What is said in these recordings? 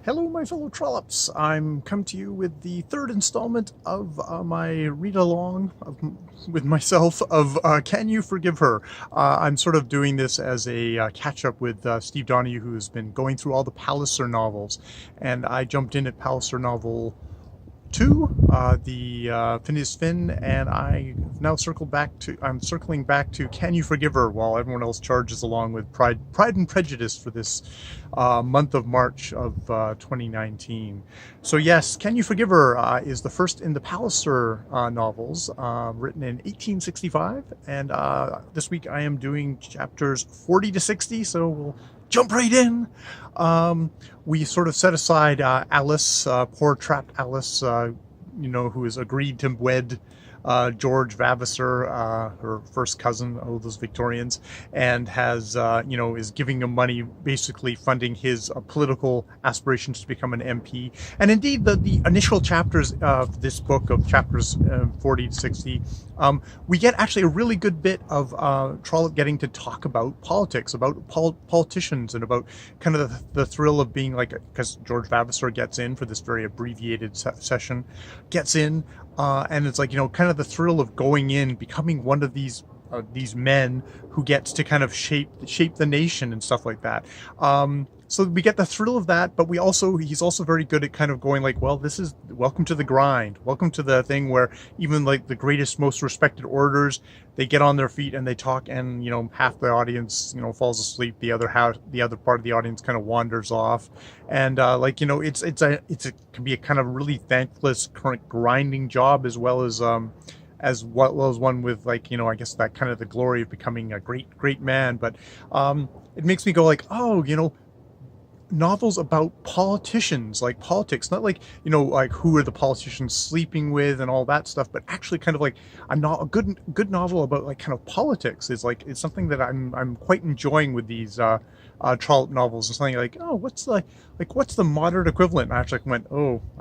Hello, my fellow Trollops. I'm come to you with the third installment of my read-along with myself of Can You Forgive Her? I'm sort of doing this as a catch-up with Steve Donoghue, who's been going through all the Palliser novels, and I jumped in at Palliser novel 2, the Phineas Finn, and I'm circling back to Can You Forgive Her, while everyone else charges along with Pride and Prejudice for this month of March of 2019. So yes, Can You Forgive Her is the first in the Palliser novels, written in 1865, and this week I am doing chapters 40 to 60, so we'll jump right in. We sort of set aside Alice, poor trapped Alice, who has agreed to wed George Vavasor, her first cousin, those Victorians, and has, is giving him money, basically funding his political aspirations to become an MP. And indeed, the initial chapters of this book, of chapters 40 to 60, we get actually a really good bit of Trollope getting to talk about politics, about politicians, and about kind of the thrill of being like, because George Vavasor gets in for this very abbreviated session, gets in, and it's like, kind of the thrill of going in, becoming one of these men who gets to kind of shape the nation and stuff like that. So we get the thrill of that, but he's also very good at kind of going like, well, this is welcome to the grind, welcome to the thing where even like the greatest, most respected orators, they get on their feet and they talk, and half the audience falls asleep, the other part of the audience kind of wanders off, and it can be a kind of really thankless, current grinding job, as well as one with I guess that kind of the glory of becoming a great man. But it makes me go like, novels about politicians, like politics, not like like who are the politicians sleeping with and all that stuff, but actually kind of like a good novel about like kind of politics is like, it's something that I'm quite enjoying with these Trollope novels. And something like, what's the modern equivalent? And I actually went,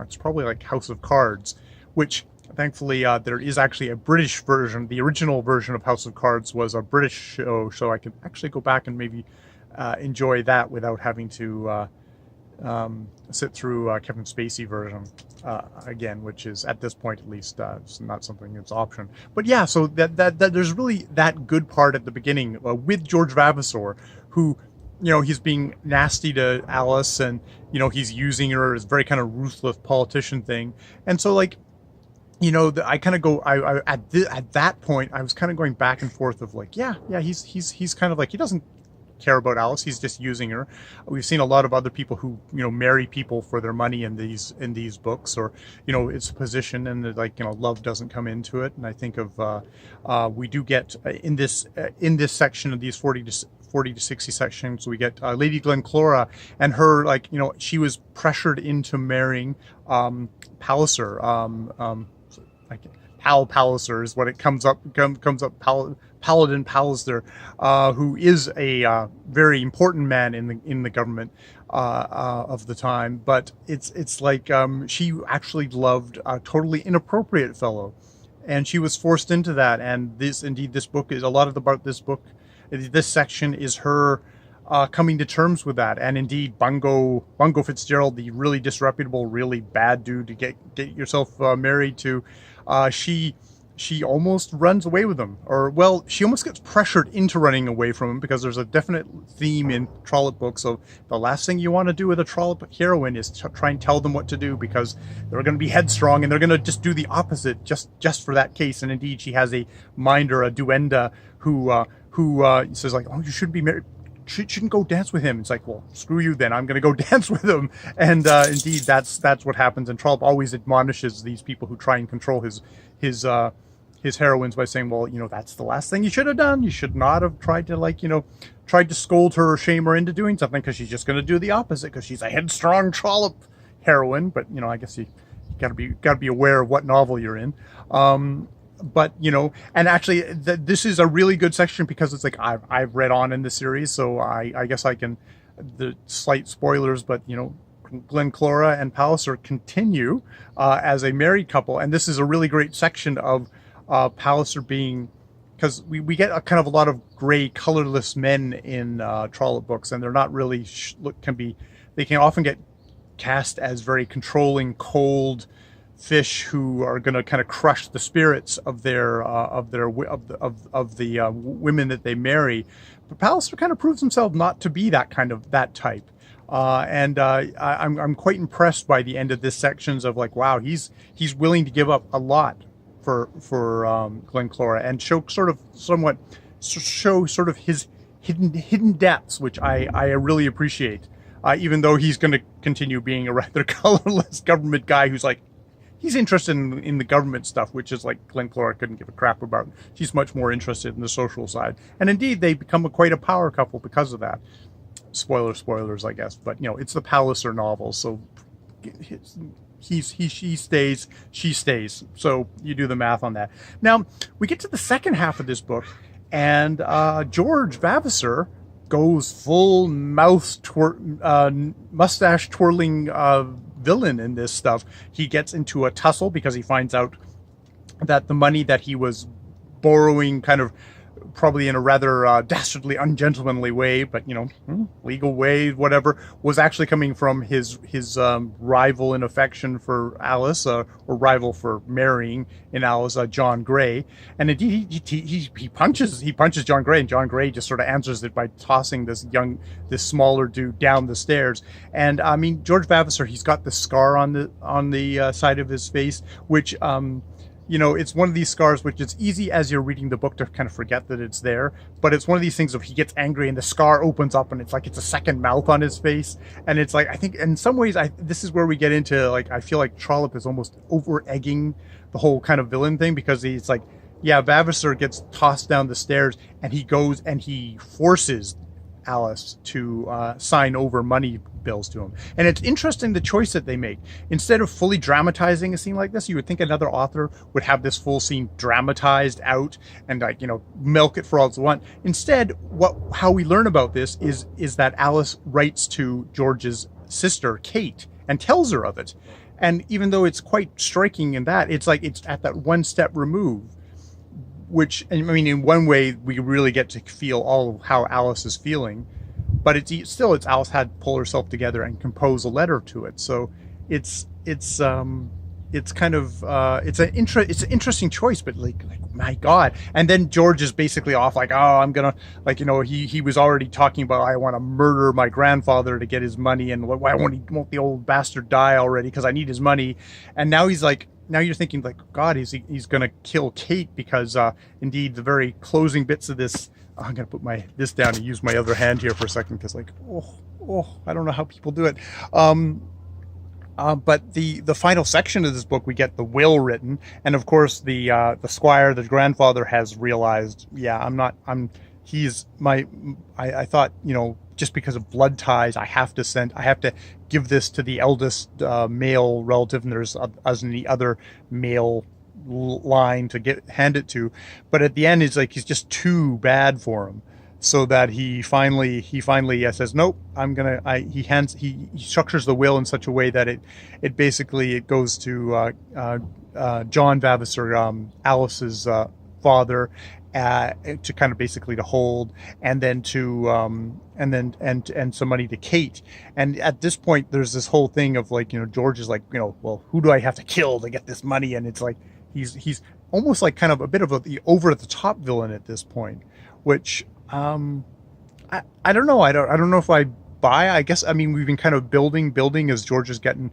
it's probably like House of Cards, which thankfully there is actually a British version. The original version of House of Cards was a British show, so I can actually go back and maybe enjoy that without having to sit through Kevin Spacey version again, which is at this point at least it's not something that's option. But yeah, so that there's really that good part at the beginning with George Vavasor, who he's being nasty to Alice, and he's using her as very kind of ruthless politician thing. And so like, I kind of go, at that point I was kind of going back and forth of like, yeah, he's kind of like, he doesn't care about Alice, he's just using her. We've seen a lot of other people who marry people for their money in these books, or it's a position, and like love doesn't come into it. And I think of we do get in this section of these 40 to 60 sections, we get Lady Glencora, and her, like, she was pressured into marrying Palliser, Hal Palliser is what it comes up. Paladin Palliser, who is a very important man in the government of the time, but it's like she actually loved a totally inappropriate fellow, and she was forced into that. And this book is a lot about this book. This section is her coming to terms with that, and indeed Bungo Fitzgerald, the really disreputable, really bad dude to get yourself married to, she almost runs away with him, or well, she almost gets pressured into running away from him, because there's a definite theme in Trollope books of the last thing you want to do with a Trollope heroine is to try and tell them what to do, because they're going to be headstrong and they're going to just do the opposite just for that case. And indeed, she has a minder, a duenna, who says like, you shouldn't be married. Shouldn't go dance with him. It's like, well, screw you then, I'm going to go dance with him. And indeed, that's what happens. And Trollope always admonishes these people who try and control his heroines by saying, well, that's the last thing you should have done. You should not have tried to scold her or shame her into doing something, because she's just going to do the opposite, because she's a headstrong Trollope heroine. But I guess you gotta be aware of what novel you're in. But and actually this is a really good section, because it's like I've read on in the series, so I guess I can, the slight spoilers, but Glencora and Palliser continue as a married couple, and this is a really great section of Palliser being, because we get a kind of a lot of gray, colorless men in Trollope books, and they're not really they can often get cast as very controlling, cold fish who are going to kind of crush the spirits of the women that they marry. But Palliser kind of proves himself not to be that type. I'm quite impressed by the end of this sections of like, wow, he's willing to give up a lot for Glencora and show sort of his hidden depths, which I really appreciate. Even though he's going to continue being a rather colorless government guy who's like, he's interested in the government stuff, which is like Glencora couldn't give a crap about. She's much more interested in the social side. And indeed, they become quite a power couple because of that. Spoilers, I guess. But, you know, it's the Palliser novel, so he stays, she stays. So you do the math on that. Now, we get to the second half of this book, and George Vavasor goes full mustache twirling villain in this stuff. He gets into a tussle because he finds out that the money that he was borrowing, kind of probably in a rather dastardly, ungentlemanly way, but, you know, legal way, whatever, was actually coming from his rival in affection for Alice, or rival for marrying in Alice, John Grey. And indeed, he punches John Grey, and John Grey just sort of answers it by tossing this smaller dude down the stairs. And I mean, George Vavasor, he's got the scar on the side of his face, which you know, it's one of these scars which it's easy as you're reading the book to kind of forget that it's there, but it's one of these things of he gets angry and the scar opens up and it's like it's a second mouth on his face. And it's like, I think in some ways, this is where we get into, like, I feel like Trollope is almost over-egging the whole kind of villain thing, because he's like, yeah, Vavasor gets tossed down the stairs and he goes and he forces Alice to sign over money bills to him. And it's interesting the choice that they make. Instead of fully dramatizing a scene like this, you would think another author would have this full scene dramatized out and, like, you know, milk it for all it's worth. Instead, how we learn about this is that Alice writes to George's sister, Kate, and tells her of it. And even though it's quite striking in that, it's like it's at that one step removed. Which, I mean, in one way, we really get to feel all of how Alice is feeling, but it's Alice had to pull herself together and compose a letter to it. So it's kind of it's an interesting choice, but like my God. And then George is basically off like, oh, I'm gonna, like, you know, he was already talking about, I want to murder my grandfather to get his money, and why won't the old bastard die already, because I need his money. And now he's like, now you're thinking like, God, he's going to kill Kate, because indeed the very closing bits of this, I'm going to put this down and use my other hand here for a second, because like, I don't know how people do it. But the final section of this book, we get the will written, and of course the squire, the grandfather, has realized, yeah, I thought, you know, just because of blood ties, I have to give this to the eldest male relative, and there's any other male line to hand it to. But at the end, it's like he's just too bad for him, so that he finally says, nope, he structures the will in such a way that it basically goes to John Vavasor, Alice's father, to kind of basically to hold, and then to and some money to Kate. And at this point, there's this whole thing of like, you know, George is like, you know, well, who do I have to kill to get this money? And it's like he's almost like kind of a bit of the over the top villain at this point, which I don't know. I don't know if I buy. I guess, I mean, we've been kind of building as George is getting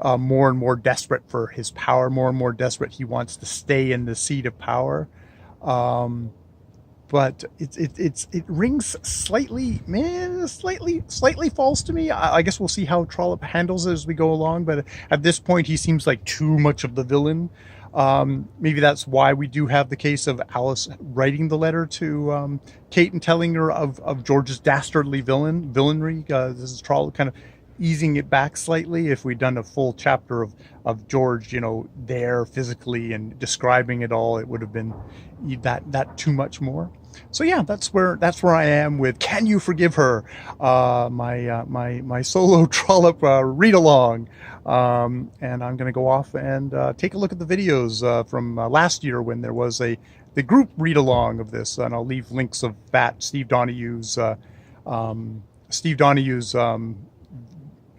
more and more desperate for his power, more and more desperate. He wants to stay in the seat of power. But it rings slightly false to me. I guess we'll see how Trollope handles it as we go along. But at this point, he seems like too much of the villain. Maybe that's why we do have the case of Alice writing the letter to Kate and telling her of George's dastardly villainry. This is Trollope kind of easing it back slightly. If we'd done a full chapter of George, you know, there physically and describing it all, it would have been that too much more. So yeah, that's where I am with Can You Forgive Her, my solo Trollope read along, and I'm going to go off and take a look at the videos from last year when there was the group read along of this, and I'll leave links of that, Steve Donoghue's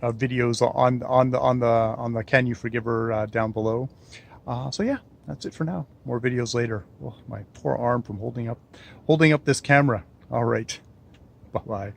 videos on the Can You Forgive Her down below. So yeah, that's it for now. More videos later. Oh, my poor arm from holding up this camera. All right, bye bye.